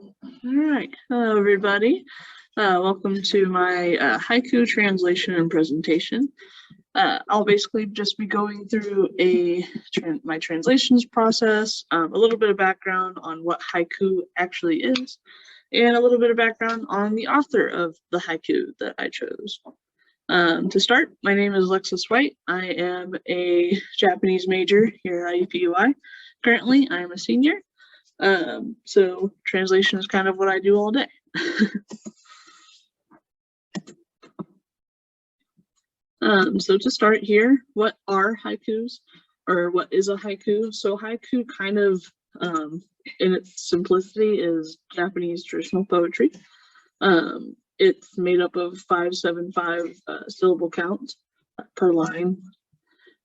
All right, hello everybody. Welcome to my haiku translation and presentation. I'll basically just be going through my translations process, a little bit of background on what haiku actually is, and a little bit of background on the author of the haiku that I chose. To start, my name is Alexis White. I am a Japanese major here at IUPUI. Currently, I am a senior. So translation is kind of what I do all day. So to start here, what are haikus, or what is a haiku? So haiku kind of, in its simplicity, is Japanese traditional poetry. It's made up of 575 syllable count per line.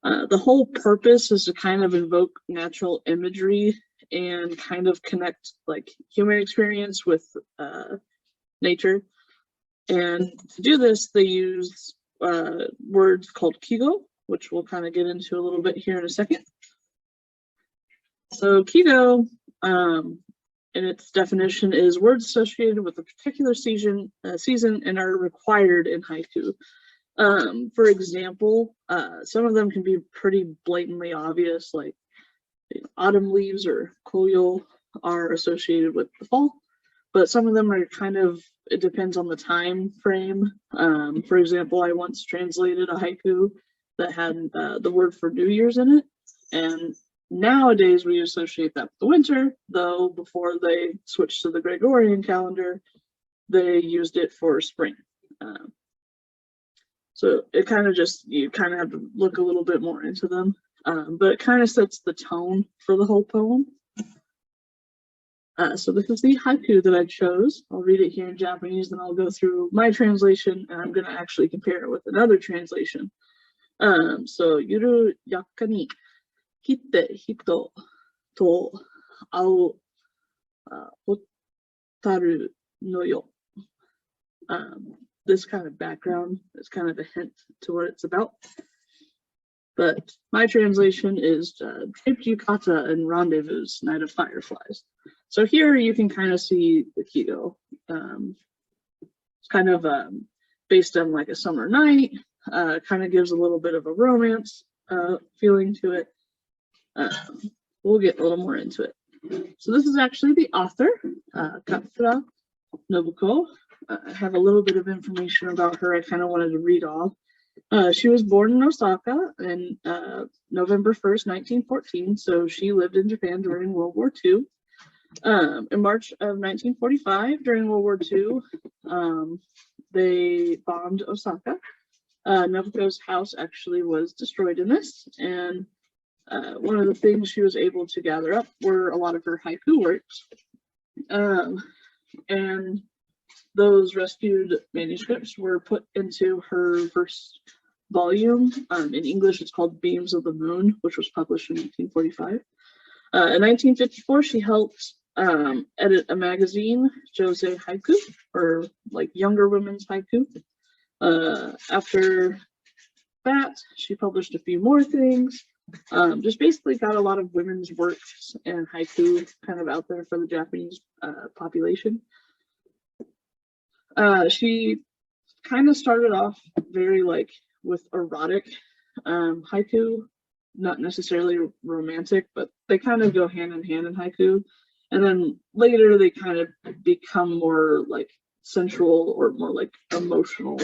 The whole purpose is to kind of invoke natural imagery and kind of connect like human experience with nature. And to do this, they use words called kigo, which we'll kind of get into a little bit here in a second. So kigo, in its definition, is words associated with a particular season and are required in haiku. For example, some of them can be pretty blatantly obvious, like autumn leaves or koyo are associated with the fall, but some of them are kind of, it depends on the time frame. For example, I once translated a haiku that had the word for New Year's in it, and nowadays we associate that with the winter, though before they switched to the Gregorian calendar, they used it for spring. So it kind of just, you kind of have to look a little bit more into them. But it kind of sets the tone for the whole poem. So this is the haiku that I chose. I'll read it here in Japanese, then I'll go through my translation, and I'm going to actually compare it with another translation. So, yuru yakka ni kitte hito to ao hotaru no yo. This kind of background is kind of a hint to what it's about. But my translation is draped yukata and rendezvous, night of fireflies. So here you can kind of see the kigo. It's kind of based on like a summer night, kind of gives a little bit of a romance feeling to it. We'll get a little more into it. So this is actually the author, Katsura Nobuko. I have a little bit of information about her I kind of wanted to read off. She was born in Osaka in November 1st, 1914, so she lived in Japan during World War II. In March of 1945, during World War II, they bombed Osaka. Nobuko's house actually was destroyed in this, and one of the things she was able to gather up were a lot of her haiku works. And those rescued manuscripts were put into her first volume. In English, it's called Beams of the Moon, which was published in 1945. In 1954, she helped edit a magazine, Jose Haiku, or like younger women's haiku. After that, she published a few more things. Just basically got a lot of women's works and haiku kind of out there for the Japanese population. She kind of started off very like with erotic haiku, not necessarily romantic, but they kind of go hand in hand in haiku. And then later they kind of become more like sensual or more like emotional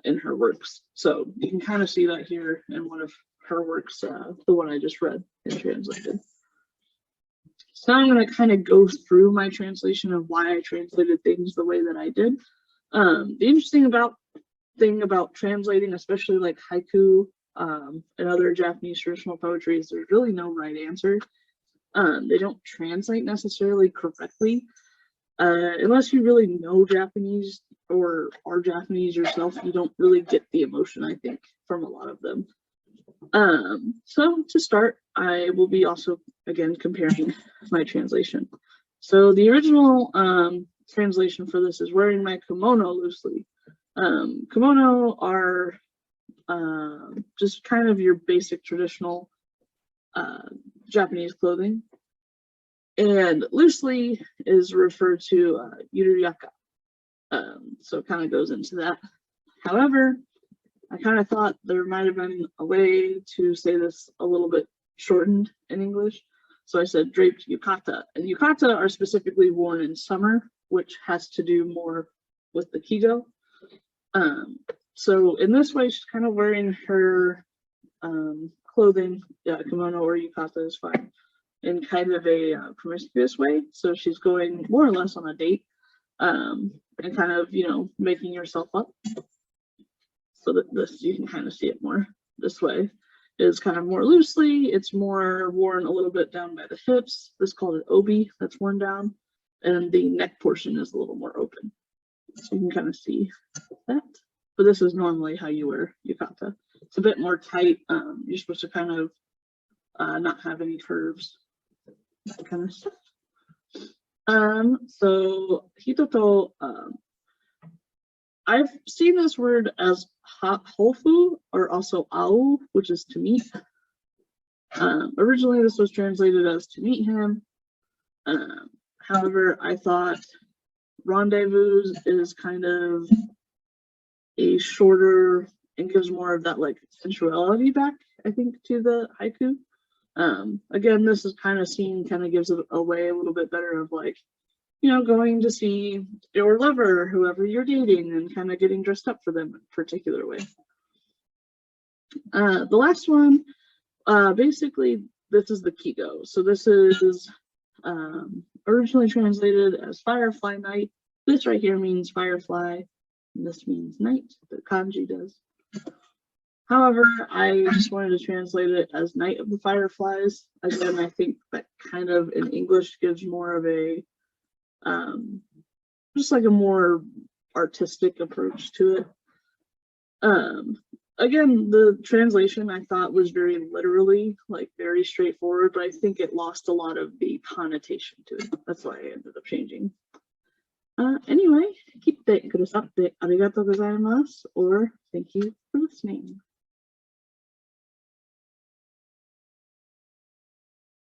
in her works. So you can kind of see that here in one of her works, the one I just read and translated. So now I'm going to kind of go through my translation of why I translated things the way that I did. The interesting thing about translating, especially like haiku and other Japanese traditional poetry, is there's really no right answer. They don't translate necessarily correctly. Unless you really know Japanese or are Japanese yourself, you don't really get the emotion, I think, from a lot of them. So to start, I will be also, again, comparing my translation. So the original translation for this is wearing my kimono loosely. Kimono are just kind of your basic traditional Japanese clothing. and loosely is referred to Yuruyaka. So it kind of goes into that. However, I kind of thought there might have been a way to say this a little bit shortened in English. So I said draped yukata. And yukata are specifically worn in summer, which has to do more with the kigo. So in this way, she's kind of wearing her clothing, kimono or yukata is fine, in kind of a promiscuous way. So she's going more or less on a date, and kind of, you know, making yourself up. So that this, you can kind of see it more this way, is kind of more loosely. It's more worn a little bit down by the hips. This is called an obi, that's worn down, and the neck portion is a little more open. So you can kind of see that. But this is normally how you wear yukata. It's a bit more tight. You're supposed to kind of not have any curves, that kind of stuff. So hitoto, I've seen this word as hofu or also au, which is to meet. Originally, this was translated as to meet him. However, I thought rendezvous is kind of a shorter and gives more of that like sensuality back, I think, to the haiku. Again, this is kind of seen, kind of gives it away a little bit better of like, you know, going to see your lover, whoever you're dating, and kind of getting dressed up for them in a particular way. The last one, basically, this is the kigo. So this is originally translated as firefly night. This right here means firefly, and this means night, the kanji does. However, I just wanted to translate it as Night of the Fireflies. Again, I think that kind of in English gives more of a just like a more artistic approach to it. Again, the translation I thought was very literally, like very straightforward, but I think it lost a lot of the connotation to it. That's why I ended up changing. Anyway, keep it kurosatte arigatou gozaimasu, or thank you for listening.